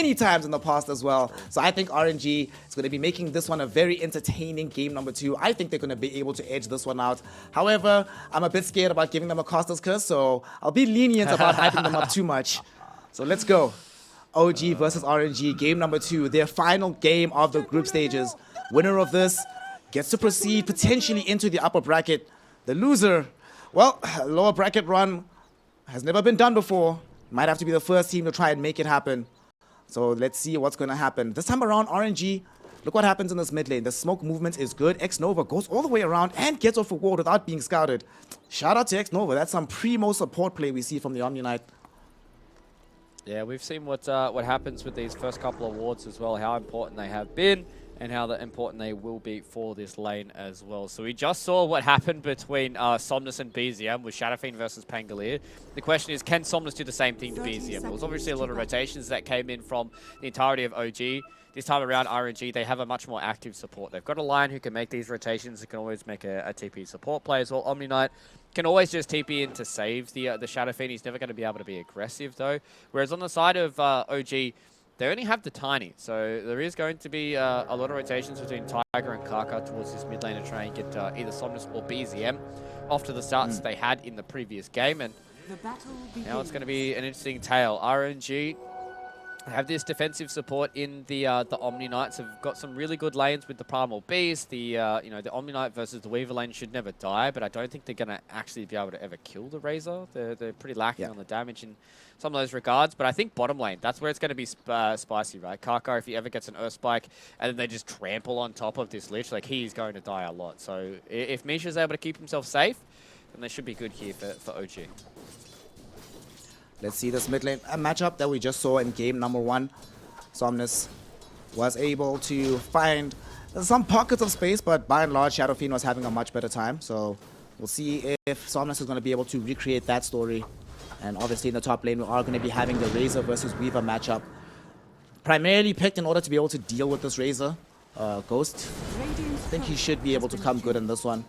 many times in the past as well. So I think RNG is going to be making this one a very entertaining game number 2. I think they're going to be able to edge this one out. However, I'm a bit scared about giving them a caster's curse, so I'll be lenient about hyping them up too much. So let's go. OG versus RNG, game number 2, their final game of the group stages. Winner of this gets to proceed potentially into the upper bracket. The loser, well, lower bracket run has never been done before. Might have to be the first team to try and make it happen. So let's see what's going to happen. This time around, RNG, look what happens in this mid lane. The smoke movement is good. Xnova goes all the way around and gets off a ward without being scouted. Shout out to Xnova. That's some primo support play we see from the Omni Knight. Yeah, we've seen what happens with these first couple of wards as well, how important they have been and how important they will be for this lane as well. So we just saw what happened between Somnus and BZM with Shadowfiend versus Pangolier. The question is, can Somnus do the same thing to BZM? There was obviously a lot of rotations that came in from the entirety of OG. This time around, RNG, they have a much more active support. They've got a Lion who can make these rotations. They can always make a TP support play as well. Omni Knight can always just TP in to save the Shadowfiend. He's never going to be able to be aggressive, though. Whereas on the side of OG, they only have the Tiny, so there is going to be a lot of rotations between Tiger and Kaka towards this mid lane to try and get either Somnus or BZM off to the starts they had in the previous game. And now it's going to be an interesting tale. RNG have this defensive support in the Omni Knights. Have got some really good lanes with the Primal Beast. The the Omni Knight versus the Weaver lane should never die, but I don't think they're going to actually be able to ever kill the Razor. They're pretty lacking on the damage in some of those regards. But I think bottom lane, that's where it's going to be spicy, right? Kaka, if he ever gets an Earth Spike and then they just trample on top of this Lich, like, he's going to die a lot. So if Misha's able to keep himself safe, then they should be good here for OG. Let's see this mid lane matchup that we just saw in game number 1. Somnus was able to find some pockets of space, but by and large, Shadowfiend was having a much better time. So we'll see if Somnus is going to be able to recreate that story. And obviously in the top lane, we are going to be having the Razor versus Weaver matchup. Primarily picked in order to be able to deal with this Razor. Ghost, I think he should be able to come good in this one.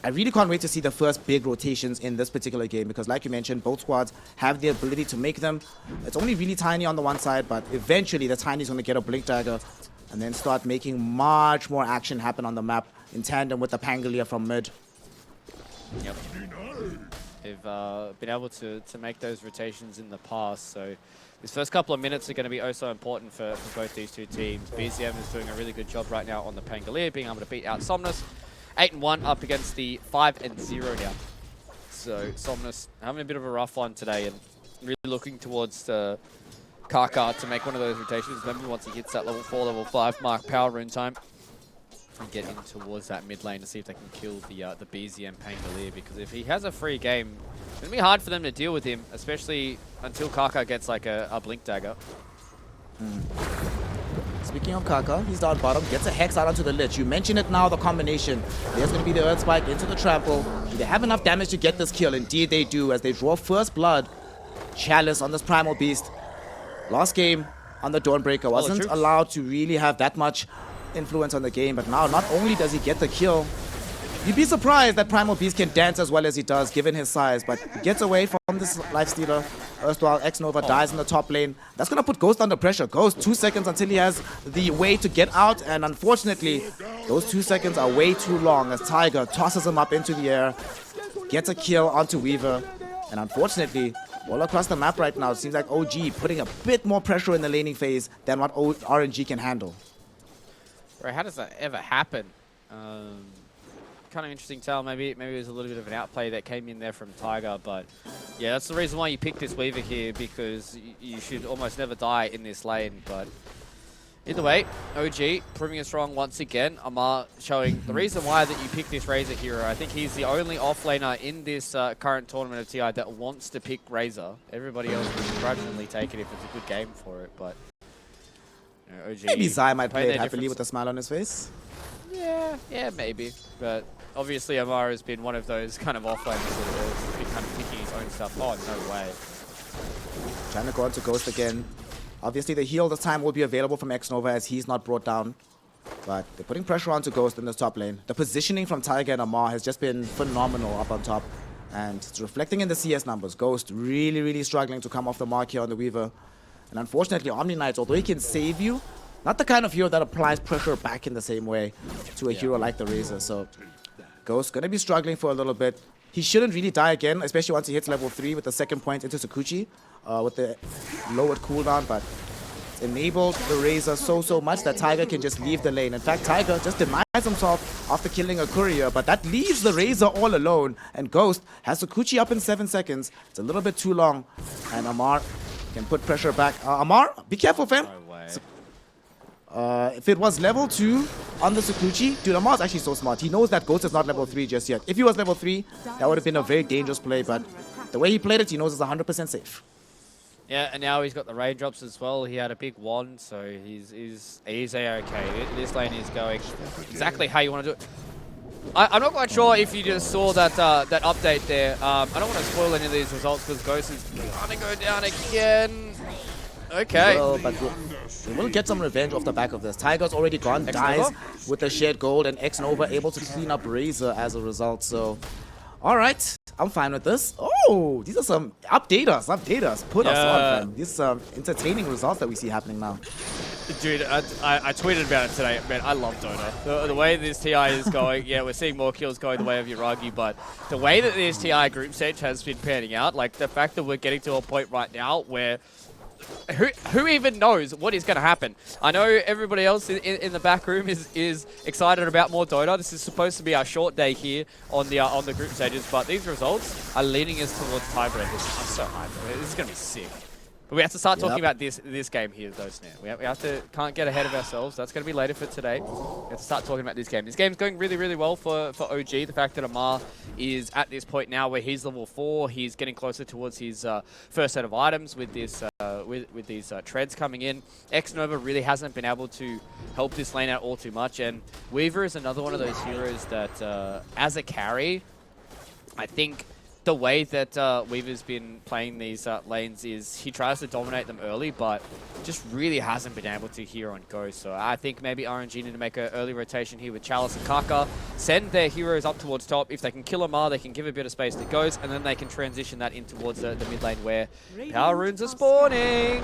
I really can't wait to see the first big rotations in this particular game because, like you mentioned, both squads have the ability to make them. It's only really Tiny on the one side, but eventually the Tiny's going to get a Blink Dagger and then start making much more action happen on the map in tandem with the Pangolier from mid. Yep. They've been able to make those rotations in the past, so this first couple of minutes are going to be oh so important for both these two teams. BZM is doing a really good job right now on the Pangolier, being able to beat out Somnus. 8-1 up against the 5-0 now. So Somnus having a bit of a rough one today and really looking towards Kaka to make one of those rotations. Maybe once he hits that level 4, level 5 mark, power rune time, and get in towards that mid lane to see if they can kill the BZM Pangolier, because if he has a free game, it's going to be hard for them to deal with him, especially until Kaka gets like a Blink Dagger. Speaking of Kaka, he's down bottom, gets a Hex out onto the Lich. You mentioned it now, the combination. There's going to be the Earth Spike into the trample. Do they have enough damage to get this kill? Indeed they do, as they draw first blood. Chalice on this Primal Beast. Last game on the Dawnbreaker wasn't allowed to really have that much influence on the game, but now not only does he get the kill, you'd be surprised that Primal Beast can dance as well as he does given his size, but he gets away from this Lifestealer. Erstwhile, Xnova dies in the top lane. That's going to put Ghost under pressure. Ghost, 2 seconds until he has the way to get out, and unfortunately, those 2 seconds are way too long as Tiger tosses him up into the air, gets a kill onto Weaver, and unfortunately, all across the map right now, it seems like OG putting a bit more pressure in the laning phase than what RNG can handle. Right, how does that ever happen? Kind of interesting tale. Maybe it was a little bit of an outplay that came in there from Tiger, but yeah, that's the reason why you picked this Weaver here, because you should almost never die in this lane. But either way, OG proving us wrong once again. Amar showing the reason why that you picked this Razor hero. I think he's the only offlaner in this current tournament of TI that wants to pick Razor. Everybody else will begrudgingly take it if it's a good game for it, but you know, OG maybe Zai might play it happily with a smile on his face. Yeah, maybe. But obviously Amar has been one of those kind of offlaners that has been kind of picking his own stuff. Oh, no way. Trying to go onto Ghost again. Obviously the heal this time will be available from Xnova as he's not brought down. But they're putting pressure onto Ghost in this top lane. The positioning from Tiger and Amar has just been phenomenal up on top. And it's reflecting in the CS numbers. Ghost really struggling to come off the mark here on the Weaver. And unfortunately, Omni Knights, although he can save you, not the kind of hero that applies pressure back in the same way to a hero like the Razor. So Ghost going to be struggling for a little bit. He shouldn't really die again, especially once he hits level 3 with the second point into Sakuchi with the lowered cooldown, but it's enabled the Razor so much that Tiger can just leave the lane. In fact, Tiger just denies himself after killing a courier, but that leaves the Razor all alone, and Ghost has Sakuchi up in 7 seconds. It's a little bit too long, and Amar can put pressure back. Amar, be careful, fam. No way. If it was level 2 on the Sakuchi, dude, Amar's actually so smart. He knows that Ghost is not level 3 just yet. If he was level 3, that would have been a very dangerous play, but the way he played it, he knows it's 100% safe. Yeah, and now he's got the raindrops as well. He had a big wand, so he's A-okay. This lane is going exactly how you want to do it. I'm not quite sure if you just saw that that update there. I don't want to spoil any of these results because Ghost is going to go down again. Okay. Well, but we'll get some revenge off the back of this. Tiger's already gone, dies with the shared gold, and X-Nova able to clean up Razor as a result. So, all right, I'm fine with this. Oh, these are some update us. Put us on, fam. These are some entertaining results that we see happening now. Dude, I tweeted about it today. Man, I love Dota. The way this TI is going, yeah, we're seeing more kills going the way of Yuragi, but the way that this TI group stage has been panning out, like the fact that we're getting to a point right now where who even knows what is going to happen? I know everybody else in the back room is excited about more Dota. This is supposed to be our short day here on the group stages, but these results are leading us towards tiebreakers. I'm so hyped. This is going to be sick. But we have to start talking about this game here, though, Snare. We have to can't get ahead of ourselves. That's going to be later for today. We have to start talking about this game. This game's going really, really well for OG. The fact that Amar is at this point now where he's level 4, he's getting closer towards his first set of items with this with these treads coming in. X-Nova really hasn't been able to help this lane out all too much, and Weaver is another one of those heroes that, as a carry, I think the way that Weaver's been playing these lanes is he tries to dominate them early, but just really hasn't been able to here on Ghost. So I think maybe RNG need to make an early rotation here with Chalice and Kaka, send their heroes up towards top. If they can kill Amar, they can give a bit of space to Ghost, and then they can transition that in towards the mid lane where power runes are spawning.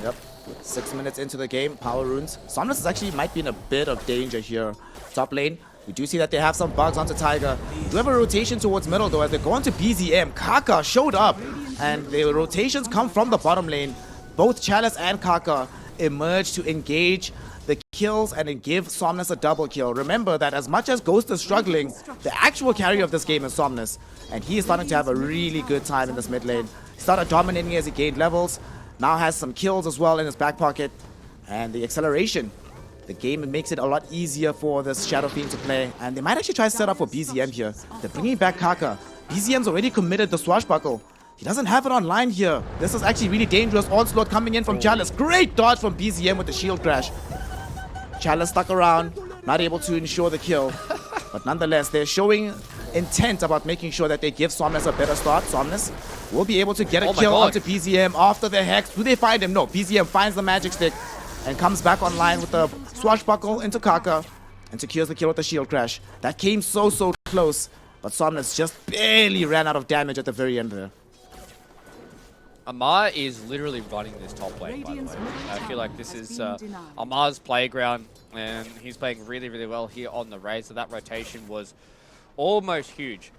Yep. 6 minutes into the game, power runes. Somnus actually might be in a bit of danger here. Top lane. We do see that they have some bugs onto Tiger. We do have a rotation towards middle though as they go on to BZM. Kaka showed up and the rotations come from the bottom lane. Both Chalice and Kaka emerge to engage the kills and give Somnus a double kill. Remember that as much as Ghost is struggling, the actual carry of this game is Somnus. And he is starting to have a really good time in this mid lane. He started dominating as he gained levels. Now has some kills as well in his back pocket. And the acceleration. The game makes it a lot easier for this Shadow Fiend to play, and they might actually try to set up for BZM here. They're bringing back Kaka. BZM's already committed the Swashbuckle. He doesn't have it online here. This is actually really dangerous. Onslaught coming in from Chalice. Great dodge from BZM with the shield crash. Chalice stuck around, not able to ensure the kill. But nonetheless, they're showing intent about making sure that they give Somnus a better start. Somnus will be able to get a kill onto BZM after the hex. Do they find him? No. BZM finds the magic stick and comes back online with the Swashbuckle into Kaka and secures the kill with the shield crash. That came so close, but Somnus just barely ran out of damage at the very end there. Amar is literally running this top lane, by the way. I feel like this is Amar's playground, and he's playing really, really well here on the raid, so that rotation was almost huge.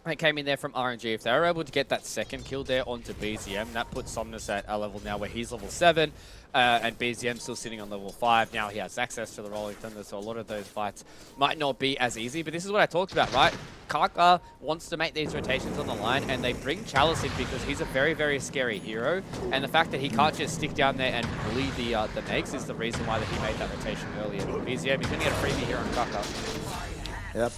It came in there from RNG. If they were able to get that second kill there onto BZM, that puts Somnus at a level now where he's level 7, and BZM still sitting on level 5. Now he has access to the Rolling Thunder, so a lot of those fights might not be as easy. But this is what I talked about, right? Kaka wants to make these rotations on the line, and they bring Chalice in because he's a very, very scary hero. And the fact that he can't just stick down there and bully the Megs is the reason why that he made that rotation earlier. BZM, he's going to get a freebie here on Kaka. Yep.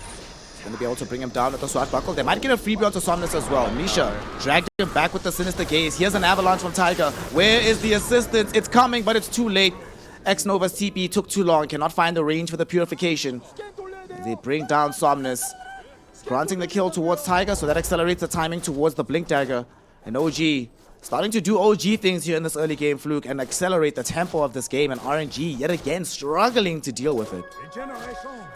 Going to be able to bring him down with the Swashbuckle. They might get a freebie onto Somnus as well. Misha dragged him back with the Sinister Gaze. Here's an avalanche from Tiger. Where is the assistance? It's coming, but it's too late. X-Nova's TP took too long. Cannot find the range for the purification. They bring down Somnus. Granting the kill towards Tiger, so that accelerates the timing towards the Blink Dagger. And OG starting to do OG things here in this early game, Fluke, and accelerate the tempo of this game. And RNG, yet again, struggling to deal with it.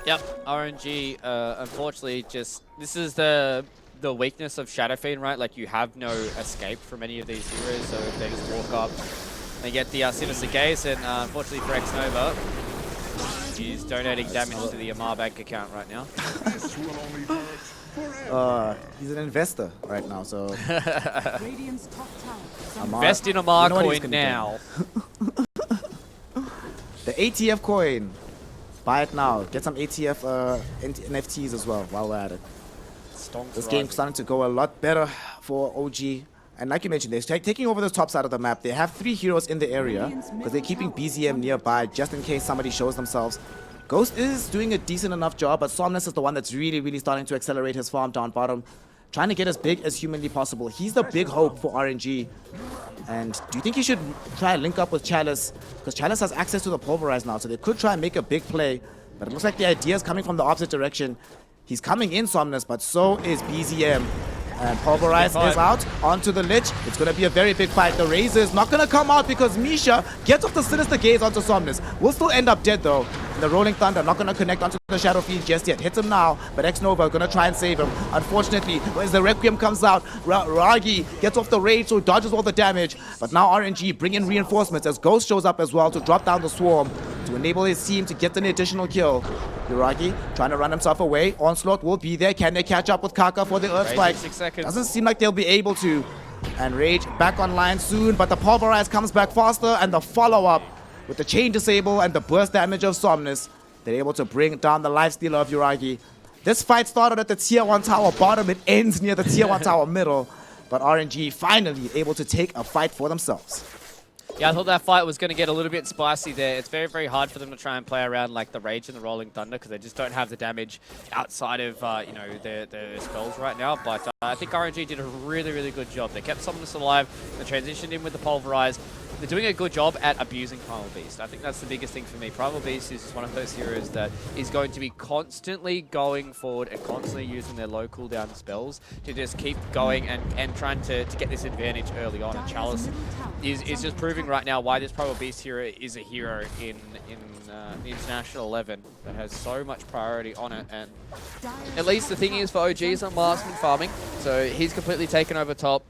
Yep, RNG, unfortunately, just this is the the weakness of Shadow Fiend, right? Like, you have no escape from any of these heroes, so if they just walk up, they get the Sinister Gaze, and unfortunately for X-Nova, he's donating damage to the Amar bank account right now. He's an investor right now, so... Invest in Amar coin now. The ATF coin. Buy it now. Get some ATF NFTs as well while we're at it. This game's starting to go a lot better for OG. And like you mentioned, they're taking over the top side of the map. They have 3 heroes in the area because they're keeping BZM nearby just in case somebody shows themselves. Ghost is doing a decent enough job, but Somnus is the one that's really starting to accelerate his farm down bottom. Trying to get as big as humanly possible. He's the big hope for RNG. And do you think he should try and link up with Chalice? Because Chalice has access to the Pulverize now, so they could try and make a big play. But it looks like the idea is coming from the opposite direction. He's coming in, Somnus, but so is BZM. And Pulverize is out onto the Lich. It's going to be a very big fight. The Razor is not going to come out because Misha gets off the Sinister Gaze onto Somnus. Will still end up dead though. The Rolling Thunder not going to connect onto the Shadow Fiend just yet. Hits him now, but X-Nova going to try and save him. Unfortunately, as the Requiem comes out, Ragi gets off the Rage, so dodges all the damage. But now RNG bring in reinforcements as Ghost shows up as well to drop down the Swarm to enable his team to get an additional kill. Uragi trying to run himself away. Onslaught will be there. Can they catch up with Kaka for the Earth Spike? 6 seconds. Doesn't seem like they'll be able to. And Rage back online soon, but the Pulverize comes back faster, and the follow-up with the Chain Disable and the burst damage of Somnus, they're able to bring down the lifestealer of Uragi. This fight started at the tier 1 tower bottom. It ends near the tier 1 tower middle. But RNG finally able to take a fight for themselves. Yeah, I thought that fight was going to get a little bit spicy there. It's very hard for them to try and play around like the Rage and the Rolling Thunder because they just don't have the damage outside of you know, their spells right now. But I think RNG did a really good job. They kept Somnus alive. They transitioned in with the Pulverize. They're doing a good job at abusing Primal Beast. I think that's the biggest thing for me. Primal Beast is one of those heroes that is going to be constantly going forward and constantly using their low cooldown spells to just keep going and trying to get this advantage early on. And Chalice is just proving right now why this Primal Beast hero is a hero in the International 11 that has so much priority on it. And at least the thing is for OG is on marksman farming, so he's completely taken over top.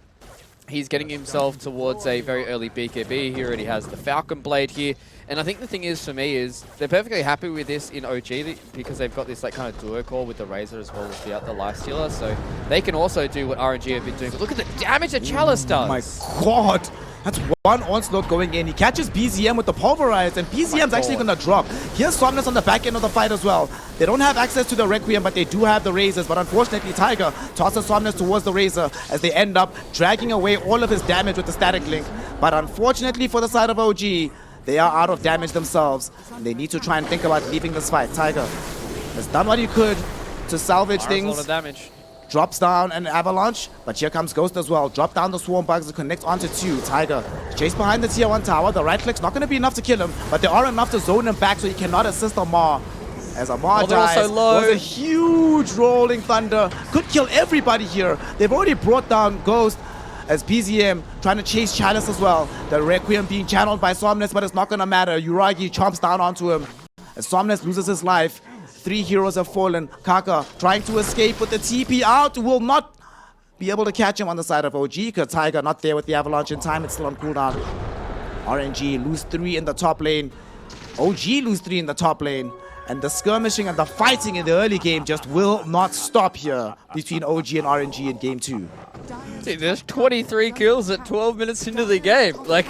He's getting himself towards a very early BKB. He already has the Falcon Blade here. And I think the thing is, for me, is they're perfectly happy with this in OG because they've got this like kind of duo core with the Razor as well as the Lifestealer. So they can also do what RNG have been doing. But look at the damage that Chalice does. Oh my god. That's one Onslaught going in. He catches BZM with the Pulverize, and BZM's actually going to drop. Here's Somnus on the back end of the fight as well. They don't have access to the Requiem, but they do have the Razors. But unfortunately, Tiger tosses Somnus towards the Razor as they end up dragging away all of his damage with the Static Link. But unfortunately for the side of OG, they are out of damage themselves. And they need to try and think about leaving this fight. Tiger has done what he could to salvage things. A lot of damage. Drops down an Avalanche, but here comes Ghost as well. Drop down the Swarm Bugs to connect onto 2. Tiger chase behind the tier 1 tower. The right click's not going to be enough to kill him, but they are enough to zone him back so he cannot assist Amar. As Amar dies, so low. Was a huge Rolling Thunder. Could kill everybody here. They've already brought down Ghost as BZM trying to chase Chalice as well. The Requiem being channeled by Somnus, but it's not going to matter. Uragi chomps down onto him as Somnus loses his life. 3 heroes have fallen. Kaka trying to escape with the TP out. Will not be able to catch him on the side of OG because Tiger not there with the Avalanche in time. It's still on cooldown. RNG lose 3 in the top lane. OG lose 3 in the top lane. And the skirmishing and the fighting in the early game just will not stop here between OG and RNG in game 2. See, there's 23 kills at 12 minutes into the game. Like,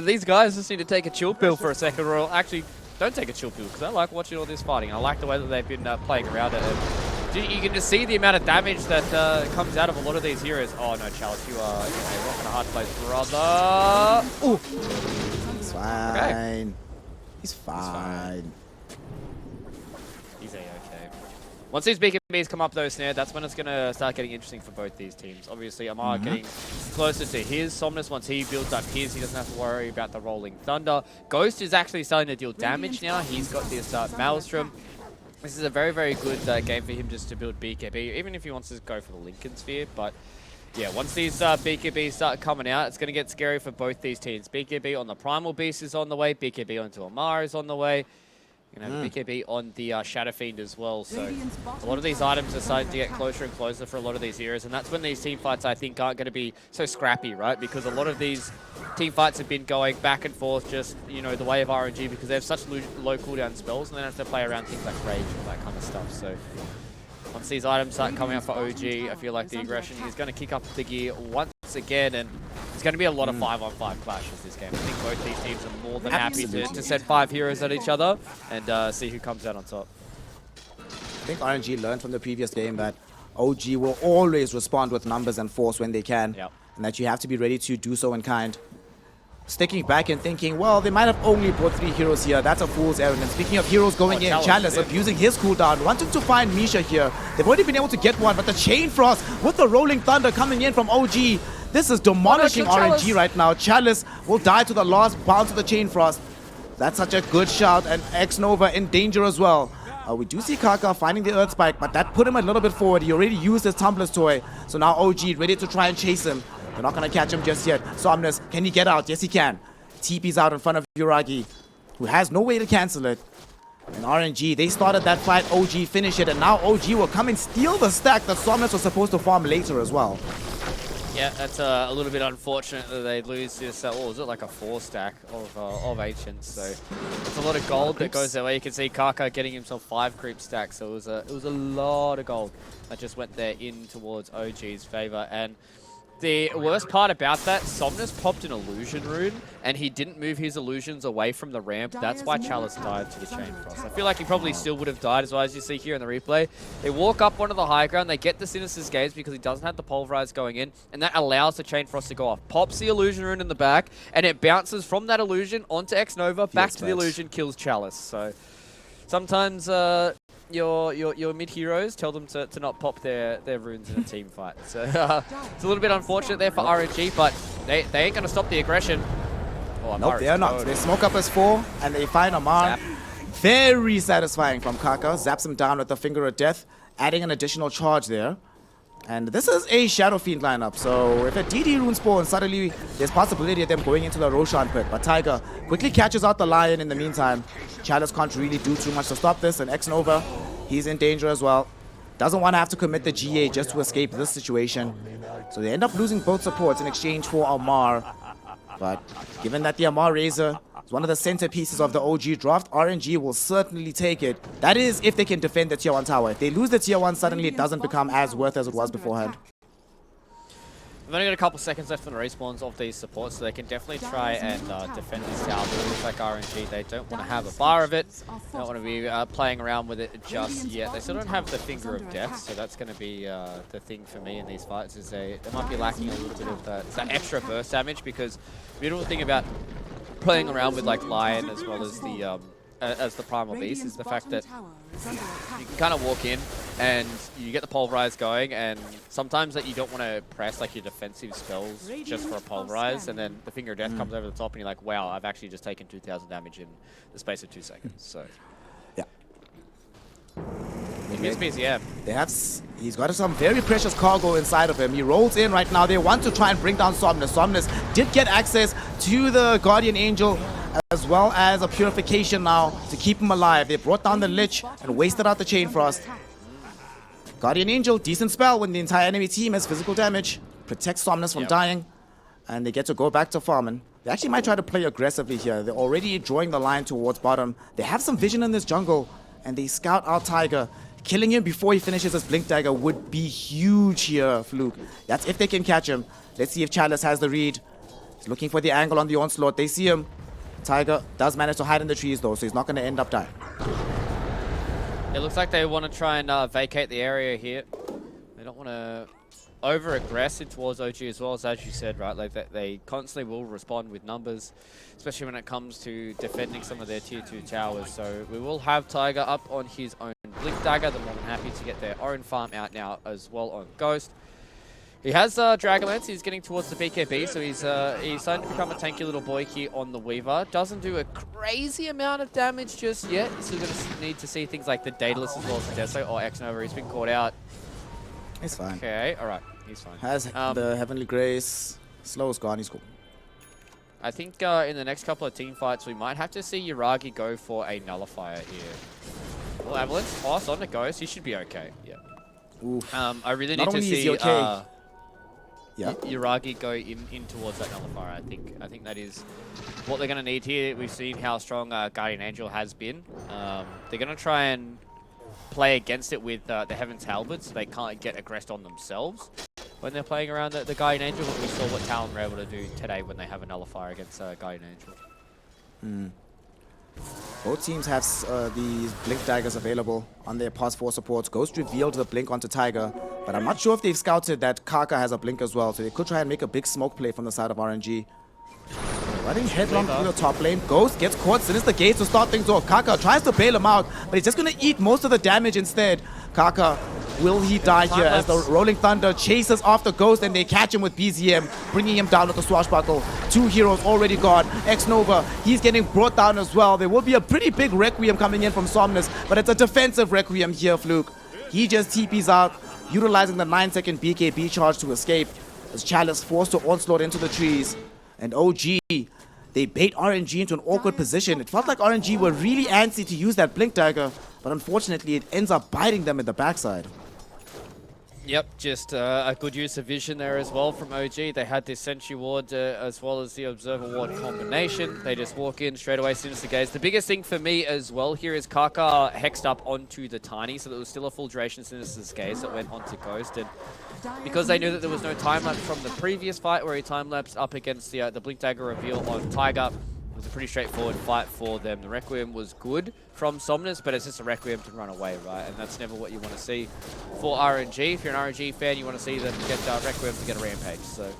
these guys just need to take a chill pill for a second. Or actually, don't take a chill pill because I like watching all this fighting. I like the way that they've been playing around it. And you can just see the amount of damage that comes out of a lot of these heroes. Oh no, Chalice, you are in a rock and a hard place, brother. Ooh. He's fine. Okay. He's fine. He's a-okay. Once these BKBs come up though, Snare, that's when it's going to start getting interesting for both these teams. Obviously, Amar getting closer to his Somnus. Once he builds up his, he doesn't have to worry about the Rolling Thunder. Ghost is actually starting to deal damage now. He's got this Maelstrom. This is a very good game for him just to build BKB, even if he wants to go for the Lincoln Sphere. But yeah, once these BKBs start coming out, it's going to get scary for both these teams. BKB on the Primal Beast is on the way. BKB onto Amar is on the way. You're going to have a BKB on the Shadow Fiend as well, so a lot of these items are starting to get closer and closer for a lot of these heroes, and that's when these team fights, I think, aren't going to be so scrappy, right? Because a lot of these team fights have been going back and forth just, you know, the way of RNG, because they have such low cooldown spells, and then have to play around things like Rage and that kind of stuff, so once these items start coming out for OG, I feel like the aggression is going to kick up the gear once again, and it's going to be a lot of 5-on-5 clashes this game. I think both these teams are more than happy to send 5 heroes at each other and see who comes out on top. I think RNG learned from the previous game that OG will always respond with numbers and force when they can, and that you have to be ready to do so in kind. Sticking back and thinking, well, they might have only brought 3 heroes here. That's a fool's errand. And speaking of heroes going in, Chalice abusing his cooldown, wanting to find Misha here. They've already been able to get one, but the Chain Frost with the Rolling Thunder coming in from OG. This is demolishing RNG right now. Chalice will die to the last bounce of the Chain Frost. That's such a good shout, and X-Nova in danger as well. We do see Kaka finding the Earth Spike, but that put him a little bit forward. He already used his Tumbler's Toy, so now OG ready to try and chase him. They're not going to catch him just yet. Somnus, can he get out? Yes, he can. TP's out in front of Uragi, who has no way to cancel it. And RNG, they started that fight. OG finish it, and now OG will come and steal the stack that Somnus was supposed to farm later as well. Yeah, that's a little bit unfortunate that they lose this, what was it, like a 4 stack of Ancients. So it's a lot of gold that goes their way. You can see Kaka getting himself 5 creep stacks. So it was a lot of gold that just went there in towards OG's favor. And the worst part about that, Somnus popped an illusion rune, and he didn't move his illusions away from the ramp. That's why Chalice died to the Chain Frost. I feel like he probably still would have died as well, as you see here in the replay. They walk up onto the high ground, they get the Sinister's Gaze because he doesn't have the Pulverize going in, and that allows the Chain Frost to go off. Pops the illusion rune in the back, and it bounces from that illusion onto X-Nova, back to the illusion, kills Chalice. So sometimes your mid heroes, tell them to not pop their runes in a team fight. So it's a little bit unfortunate there for RNG, but they ain't gonna stop the aggression. Oh, nope, they are not. They smoke up as 4 and they find Amar. Very satisfying from Kaka. Zaps him down with the Finger of Death, adding an additional charge there. And this is a Shadow Fiend lineup, so if a DD rune spawns, suddenly there's possibility of them going into the Roshan pit. But Tiger quickly catches out the Lion in the meantime. Chalice can't really do too much to stop this, and X-Nova, he's in danger as well. Doesn't want to have to commit the GA just to escape this situation. So they end up losing both supports in exchange for Amar. But given that the Amar Razor is one of the centerpieces of the OG draft, RNG will certainly take it. That is if they can defend the tier 1 tower. If they lose the tier 1, suddenly it doesn't become as worth as it was beforehand. We've only got a couple seconds left on the respawns of these supports, so they can definitely try and defend this tower. But it looks like RNG, they don't want to have a bar of it. They don't want to be playing around with it just yet. They still don't have the Finger of Death, so that's going to be the thing for me in these fights, is they might be lacking a little bit of that extra burst damage, because the beautiful thing about playing around with like Lion as well as the Primal Beast is the fact that you can kind of walk in and you get the Pulverize going, and sometimes that you don't want to press like your defensive spells just for a Pulverize, and then the Finger of Death comes over the top and you're like, wow, I've actually just taken 2,000 damage in the space of 2 seconds. So yeah. He gets BZM. He's got some very precious cargo inside of him. He rolls in right now. They want to try and bring down Somnus. Somnus did get access to the Guardian Angel, as well as a purification now to keep him alive. They brought down the Lich and wasted out the Chain Frost. Guardian Angel, decent spell when the entire enemy team has physical damage. Protects Somnus from dying. And they get to go back to farming. They actually might try to play aggressively here. They're already drawing the line towards bottom. They have some vision in this jungle. And they scout out Tiger. Killing him before he finishes his Blink Dagger would be huge here, Fluke. That's if they can catch him. Let's see if Chalice has the read. He's looking for the angle on the onslaught. They see him. Tiger does manage to hide in the trees though, so he's not going to end up dying. It looks like they want to try and vacate the area here. They don't want to over-aggressive towards OG as well, as you said, right? Like they constantly will respond with numbers, especially when it comes to defending some of their tier 2 towers. So we will have Tiger up on his own Blink Dagger. They're more than happy to get their own farm out now as well on Ghost. He has Dragonlance. He's getting towards the BKB, so he's starting to become a tanky little boy here on the Weaver. Doesn't do a crazy amount of damage just yet. Still going to need to see things like the Daedalus as well as the Deso or X-Nova. He's been caught out. It's fine. Okay, alright. He's fine. Has the Heavenly Grace. Slow is gone. He's cool. I think in the next couple of team fights, we might have to see Yuragi go for a nullifier here. Well, Avalanche, pass on to Ghost. He should be okay. Yeah. Oof. I really Not need to only is see he okay, yeah. Yuragi go in towards that nullifier. I think that is what they're going to need here. We've seen how strong Guardian Angel has been. They're going to try and play against it with the Heaven's Halberd, so they can't get aggressed on themselves when they're playing around the Guardian Angel. But we saw what Talon were able to do today when they have a nullifier against Guardian Angel. Both teams have these Blink Daggers available on their past 4 supports. Ghost revealed the Blink onto Tiger, but I'm not sure if they've scouted that Kaka has a Blink as well, so they could try and make a big smoke play from the side of RNG. Running headlong through the top lane. Ghost gets caught, sinister gates to start things off. Kaka tries to bail him out, but he's just going to eat most of the damage instead. Kaka, will he die here as the Rolling Thunder chases after Ghost and they catch him with BZM, bringing him down with the swashbuckle. 2 heroes already gone. X-Nova, he's getting brought down as well. There will be a pretty big Requiem coming in from Somnus, but it's a defensive Requiem here, Fluke. He just TPs out, utilizing the 9-second BKB charge to escape, as Chalice forced to onslaught into the trees. And OG, they bait RNG into an awkward position. It felt like RNG were really antsy to use that Blink Dagger, but unfortunately it ends up biting them in the backside. Yep, just a good use of vision there as well from OG. They had this Sentry Ward as well as the Observer Ward combination. They just walk in straight away, Sinister Gaze. The biggest thing for me as well here is Kaka hexed up onto the Tiny, so there was still a full duration Sinister's Gaze that went onto Ghost. And because they knew that there was no time lapse from the previous fight where he time lapsed up against the Blink Dagger reveal on Tiger, it was a pretty straightforward fight for them. The Requiem was good from Somnus, but it's just a Requiem to run away, right? And that's never what you want to see for RNG. If you're an RNG fan, you want to see them get Requiem to get a Rampage. So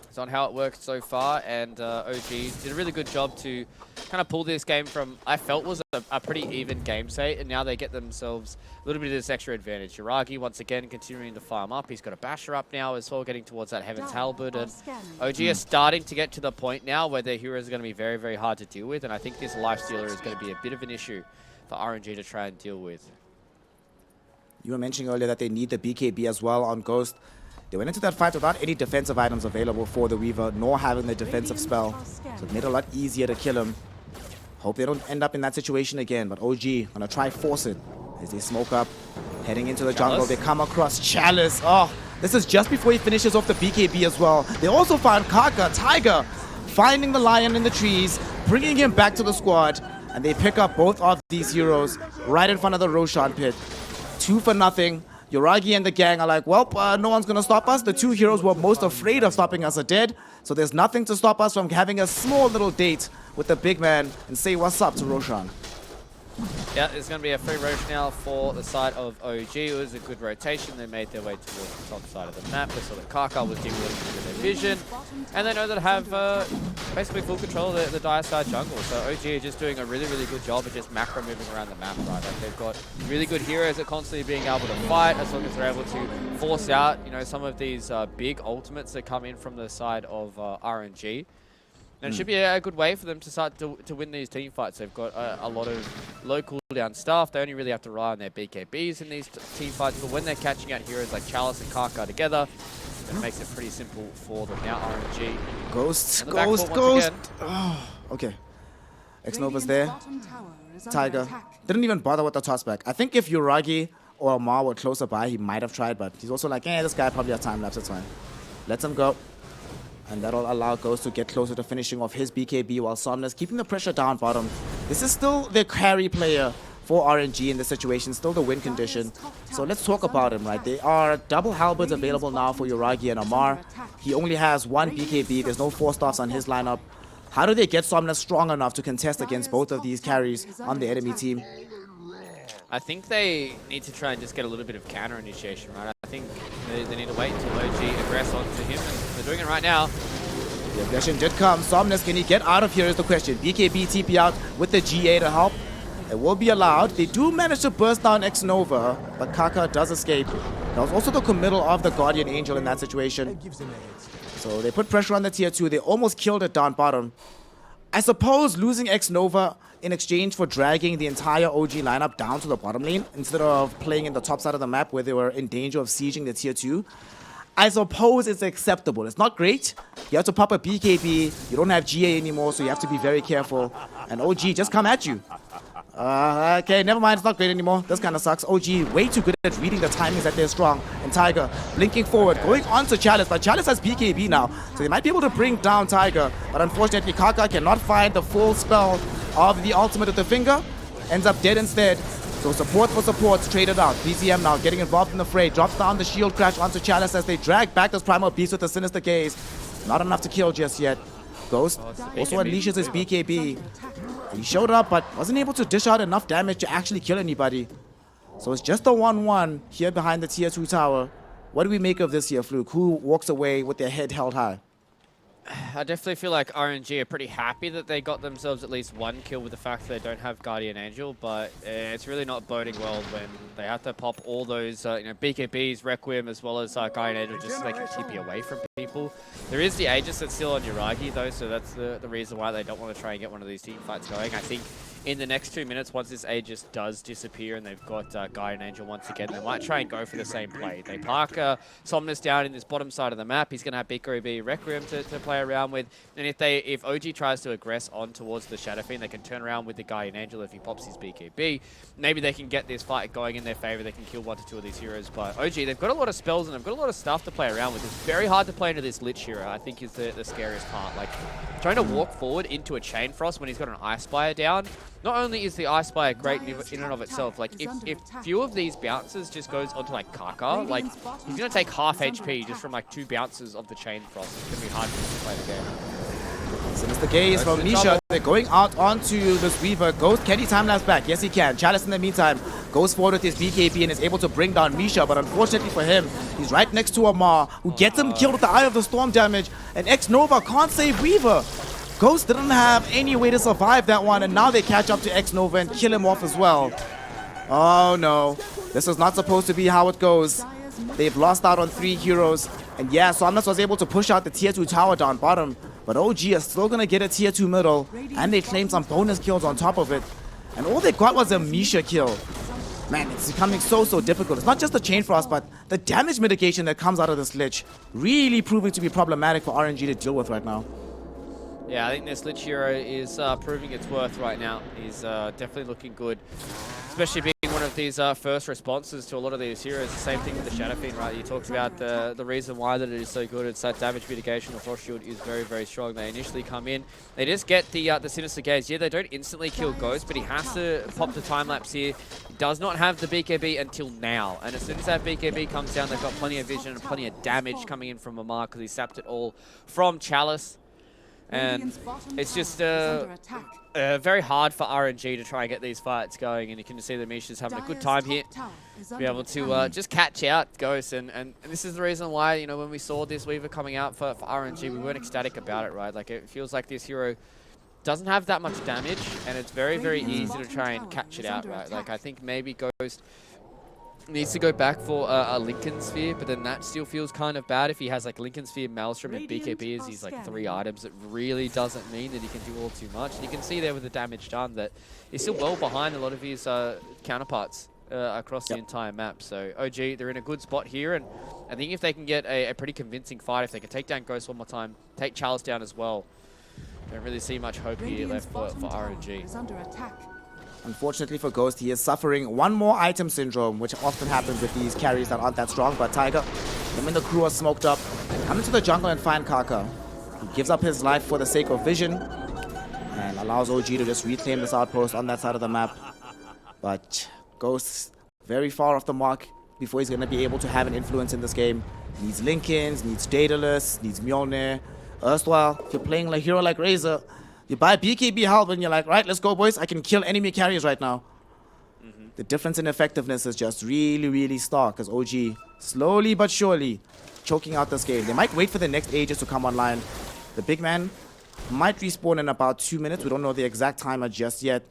it's not how it worked so far, and OG did a really good job to kind of pull this game from, I felt was a pretty even game state, and now they get themselves a little bit of this extra advantage. Yuragi, once again, continuing to farm up. He's got a Basher up now as well, getting towards that Heaven's Halberd, and OG is starting to get to the point now where their heroes are going to be very, very hard to deal with, and I think this Lifestealer is going to be a bit of an issue for RNG to try and deal with. You were mentioning earlier that they need the BKB as well on Ghost. They went into that fight without any defensive items available for the Weaver, nor having the defensive spell, so it made it a lot easier to kill him. Hope they don't end up in that situation again, but OG gonna try force it as they smoke up, heading into the jungle. They come across Chalice. Oh, this is just before he finishes off the BKB as well. They also found Kaka, Tiger, finding the Lion in the trees, bringing him back to the squad, and they pick up both of these heroes right in front of the Roshan pit. 2 for nothing. Yuragi and the gang are like, well, no one's going to stop us. The 2 heroes we're most afraid of stopping us are dead, so there's nothing to stop us from having a small little date with the big man and say what's up to Roshan. Yeah, there's going to be a free rotation now for the side of OG. It was a good rotation. They made their way towards the top side of the map. They saw that Kaka was dealing with their vision, and they know that have basically full control of the dire side jungle. So OG are just doing a really, really good job of just macro moving around the map, right? Like they've got really good heroes that constantly being able to fight, as long as they're able to force out, you know, some of these big ultimates that come in from the side of RNG. And it should be a good way for them to start to win these team fights. They've got a lot of low cooldown stuff. They only really have to rely on their BKBs in these team fights. But when they're catching out heroes like Chalice and Kaka together, it makes it pretty simple for them. Now RNG. Ghost. Oh, okay. X-Nova's there. Tiger. Didn't even bother with the tossback. I think if Yuragi or Amar were closer by, he might have tried. But he's also like, this guy probably has time lapse. It's fine. Lets him go. And that'll allow Ghost to get closer to finishing off his BKB while Somnus keeping the pressure down bottom. This is still the carry player for RNG in this situation, still the win condition. So let's talk about him, right? They are double halberds available now for Yuragi and Amar. He only has 1 BKB. There's no 4-stars on his lineup. How do they get Somnus strong enough to contest against both of these carries on the enemy team? I think they need to try and just get a little bit of counter initiation, right? I think they need to wait until OG aggress onto him, and they're doing it right now. The aggression did come. Somnus, can he get out of here is the question. BKB TP out with the GA to help. It will be allowed. They do manage to burst down X-Nova, but Kaka does escape. That was also the committal of the Guardian Angel in that situation. So they put pressure on the tier 2. They almost killed it down bottom. I suppose losing X-Nova in exchange for dragging the entire OG lineup down to the bottom lane instead of playing in the top side of the map where they were in danger of sieging the tier 2. I suppose it's acceptable. It's not great. You have to pop a BKB. You don't have GA anymore, so you have to be very careful. And OG just come at you. Okay, never mind. It's not great anymore. This kind of sucks. OG way too good at reading the timings that they're strong. And Tiger blinking forward, going on to Chalice. But Chalice has BKB now, so they might be able to bring down Tiger. But unfortunately, Kaka cannot find the full spell of the ultimate with the finger. Ends up dead instead. So support for support, traded out. PCM now getting involved in the fray. Drops down the shield crash onto Chalice as they drag back this Primal Beast with a Sinister Gaze. Not enough to kill just yet. Ghost also unleashes his BKB. He showed up, but wasn't able to dish out enough damage to actually kill anybody. So it's just a 1-1 here behind the tier 2 tower. What do we make of this here, Fluke? Who walks away with their head held high? I definitely feel like RNG are pretty happy that they got themselves at least one kill with the fact that they don't have Guardian Angel, but it's really not boding well when they have to pop all those BKBs, Requiem, as well as Guardian Angel just so they can keep you away from people. There is the Aegis that's still on Yuragi though, so that's the reason why they don't want to try and get one of these team fights going. I think in the next 2 minutes, once this Aegis does disappear and they've got Guardian Angel once again, they might try and go for the same play. They park Somnus down in this bottom side of the map. He's going to have BKB Requiem to play around with. And if OG tries to aggress on towards the Shadow Fiend, they can turn around with the Guardian Angel if he pops his BKB. Maybe they can get this fight going in their favor. They can kill 1 to 2 of these heroes. But OG, they've got a lot of spells and they've got a lot of stuff to play around with. It's very hard to play into this Lich hero, I think is the scariest part. Like, trying to walk forward into a Chain Frost when he's got an Ice Spire down. Not only is the Ice Spire great in and of itself, like if few of these bounces just goes onto like Kaka, like he's gonna take half HP just from like 2 bounces of the Chain Frost. It's gonna be hard for him to play the game. Sinister Gaze from Nisha. They're going out onto this Weaver. Ghost, can he time-lapse back? Yes, he can. Chalice in the meantime goes forward with his BKB and is able to bring down Misha, but unfortunately for him, he's right next to Amar, who gets him killed with the Eye of the Storm damage, and X-Nova can't save Weaver. Ghost didn't have any way to survive that one, and now they catch up to X-Nova and kill him off as well. Oh no, this is not supposed to be how it goes. They've lost out on 3 heroes, and yeah, Somnus was able to push out the tier 2 tower down bottom, but OG is still gonna get a tier 2 middle, and they claim some bonus kills on top of it. And all they got was a Misha kill. Man, it's becoming so difficult. It's not just the Chain Frost, but the damage mitigation that comes out of this Lich really proving to be problematic for RNG to deal with right now. Yeah, I think this Lich hero is proving its worth right now. He's definitely looking good, especially being one of these first responses to a lot of these heroes. The same thing with the Shadow Fiend, right? You talked about the reason why that it is so good. It's that damage mitigation. The Frost Shield is very strong. They initially come in. They just get the Sinister Gaze. Yeah, they don't instantly kill Ghost, but he has to pop the time lapse here. He does not have the BKB until now. And as soon as that BKB comes down, they've got plenty of vision and plenty of damage coming in from Amar because he sapped it all from Chalice. And it's just very hard for RNG to try and get these fights going, and you can see that Misha's having a good time here to be able to just catch out Ghost, and this is the reason why, you know, when we saw this Weaver coming out for RNG, we weren't ecstatic about it, right? Like, it feels like this hero doesn't have that much damage, and it's very easy to try and catch it out, right? Like, I think maybe Ghost needs to go back for a Lincoln Sphere, but then that still feels kind of bad if he has like Lincoln Sphere, Maelstrom, and BKB as these like 3 items. It really doesn't mean that he can do all too much. And you can see there with the damage done that he's still well behind a lot of his counterparts across the entire map. So OG, they're in a good spot here, and I think if they can get a pretty convincing fight, if they can take down Ghost one more time, take Chalice down as well, don't really see much hope here left for RNG. Unfortunately for Ghost, he is suffering one more item syndrome, which often happens with these carries that aren't that strong. But Tiger, him and the crew are smoked up. Come into the jungle and find Kaka. He gives up his life for the sake of vision and allows OG to just reclaim this outpost on that side of the map. But Ghost, very far off the mark before he's going to be able to have an influence in this game. Needs Lincolns, needs Daedalus, needs Mjolnir. Erstwhile, if you're playing a hero like Razor, you buy BKB help and you're like, right, let's go, boys. I can kill enemy carriers right now. The difference in effectiveness is just really stark as OG slowly but surely choking out this game. They might wait for the next Aegis to come online. The big man might respawn in about 2 minutes. We don't know the exact timer just yet,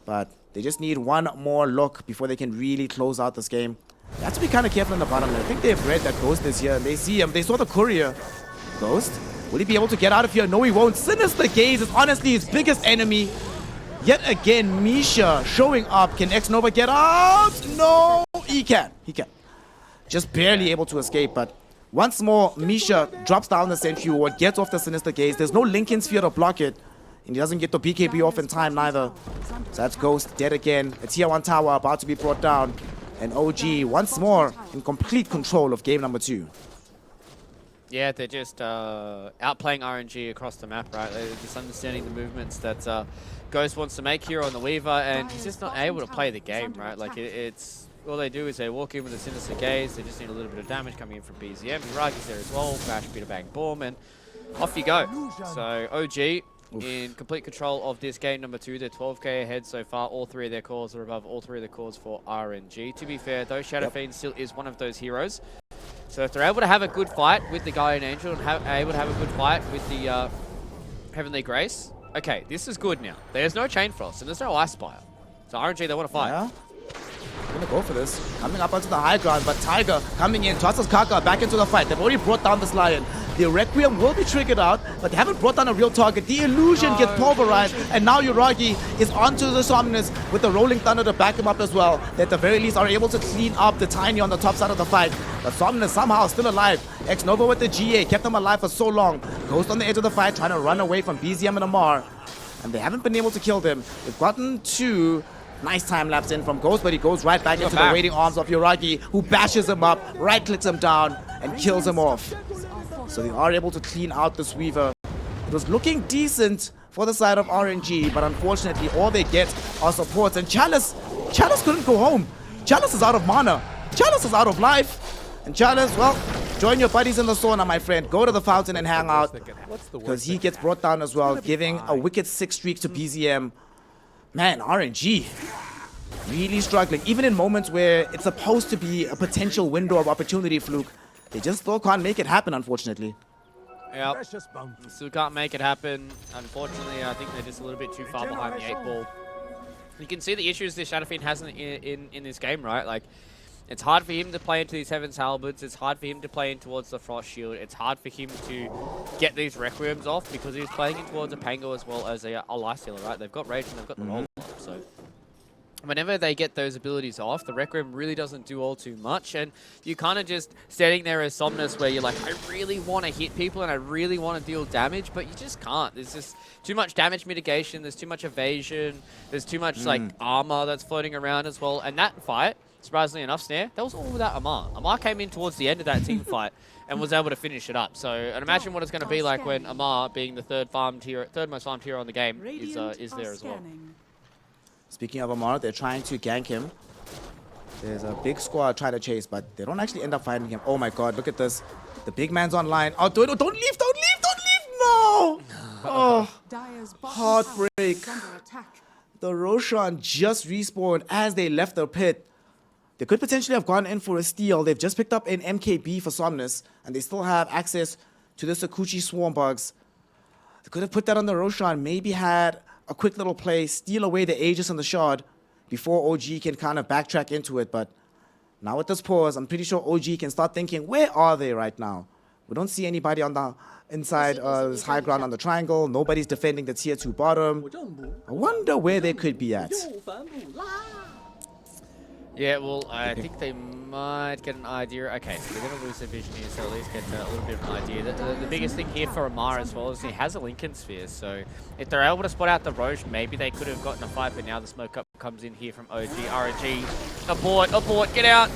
but they just need one more look before they can really close out this game. They have to be kind of careful in the bottom. I think they've read that Ghost is here. They see him. They saw the courier. Ghost? Will he be able to get out of here? No, he won't. Sinister Gaze is honestly his biggest enemy. Yet again, Misha showing up. Can X-Nova get out? No, he can. He can. Just barely able to escape, but Once more, Misha drops down the Sentry Ward, gets off the Sinister Gaze. There's no Lincoln Sphere to block it. And he doesn't get the BKB off in time neither. So that's Ghost dead again. A tier 1 tower about to be brought down. And OG once more in complete control of game number 2. Yeah, they're just outplaying RNG across the map, right? They're just understanding the movements that Ghost wants to make here on the Weaver, and he's just not able to play the game, right? Like, it's all they do is they walk in with a Sinister Gaze. They just need a little bit of damage coming in from BZM. Miragi's there as well. Bash, bit of bang, boom, and off you go. So OG in complete control of this game number 2. They're 12k ahead so far. All 3 of their cores are above all 3 of the cores for RNG. To be fair, though, Shadow Fiend still is one of those heroes. So if they're able to have a good fight with the Gaimin Angel and able to have a good fight with the Heavenly Grace, okay, this is good now. There's no Chain Frost and there's no Ice Spire. So RNG, they want to fight. Yeah. Gonna go for this. Coming up onto the high ground, but Tiger coming in, tosses Kaka back into the fight. They've already brought down this Lion. The Requiem will be triggered out, but they haven't brought down a real target. The illusion gets pulverized, and now Yuragi is onto the Somnus with the Rolling Thunder to back him up as well. They at the very least are able to clean up the Tiny on the top side of the fight. But Somnus somehow still alive. X-Nova with the GA, kept them alive for so long. Ghost on the edge of the fight, trying to run away from BZM and Amar. And they haven't been able to kill them. They've gotten 2 nice time lapse in from Ghost, but he goes right back into the waiting arms of Yuragi, who bashes him up, right-clicks him down, and kills him off. So they are able to clean out this Weaver. It was looking decent for the side of RNG, but unfortunately all they get are supports. And Chalice couldn't go home. Chalice is out of mana. Chalice is out of life. And Chalice, well, join your buddies in the sauna, my friend. Go to the fountain and hang out, because he gets brought down as well, giving a wicked 6 streak to BZM. Man, RNG really struggling. Even in moments where it's supposed to be a potential window of opportunity, Fluke, they just still can't make it happen, unfortunately. Yep, still can't make it happen. Unfortunately, I think they're just a little bit too far behind the 8 ball. You can see the issues this Shadow Fiend has in this game, right? Like, it's hard for him to play into these Heaven's Halberds. It's hard for him to play in towards the Frost Shield. It's hard for him to get these Requiems off because he's playing in towards a Pango as well as a Lifestealer, right? They've got Rage and they've got the roll up, so whenever they get those abilities off, the Requiem really doesn't do all too much, and you kind of just standing there as Somnus where you're like, I really want to hit people and I really want to deal damage, but you just can't. There's just too much damage mitigation, there's too much evasion, there's too much like armor that's floating around as well, and that fight, surprisingly enough, Snare, that was all without Amar. Amar came in towards the end of that team fight and was able to finish it up. So, and imagine what it's going to be like when Amar, being the third most farmed hero on the game, is there as well. Speaking of Amar, they're trying to gank him. There's a big squad trying to chase, but they don't actually end up finding him. Oh my god, look at this. The big man's online. Oh, don't leave, don't leave, don't leave! No! Oh, heartbreak. The Roshan just respawned as they left the pit. They could potentially have gone in for a steal. They've just picked up an MKB for Somnus, and they still have access to the Sakuchi Swarm Bugs. They could have put that on the Roshan, maybe had a quick little play, steal away the Aegis and the Shard before OG can kind of backtrack into it. But now with this pause, I'm pretty sure OG can start thinking, where are they right now? We don't see anybody on the inside this high ground on the triangle. Nobody's defending the tier 2 bottom. I wonder where they could be at. Yeah, well, I think they might get an idea. Okay, so they're going to lose their vision here, so at least get a little bit of an idea. The biggest thing here for Amar as well is he has a Lincoln Sphere, so if they're able to spot out the Roche, maybe they could have gotten a fight, but now the smoke up comes in here from OG. RNG, abort, get out!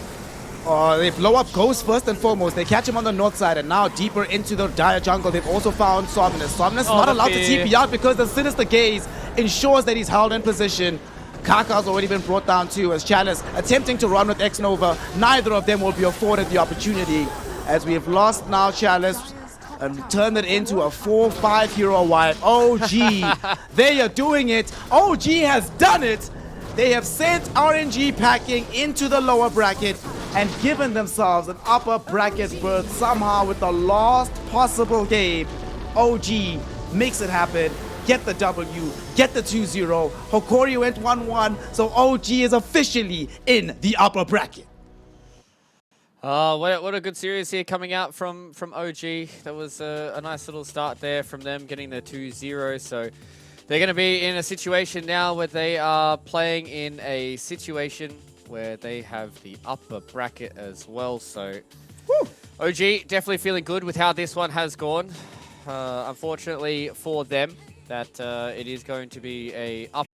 Oh, they blow up Ghost first and foremost. They catch him on the north side, and now deeper into the dire jungle, they've also found Somnus. Somnus not allowed to TP out because the Sinister Gaze ensures that he's held in position. Kaka's already been brought down too, as Chalice attempting to run with X-Nova. Neither of them will be afforded the opportunity, as we have lost now Chalice and turned it into a 4-5 hero wipe. OG, they are doing it. OG has done it. They have sent RNG packing into the lower bracket and given themselves an upper bracket berth somehow with the last possible game. OG makes it happen. Get the W, get the 2-0. Hokori went 1-1, so OG is officially in the upper bracket. What a good series here coming out from OG. That was a nice little start there from them getting the 2-0. So they're going to be in a situation now where they are playing in a situation where they have the upper bracket as well. So OG definitely feeling good with how this one has gone. Unfortunately for them, that it is going to be a up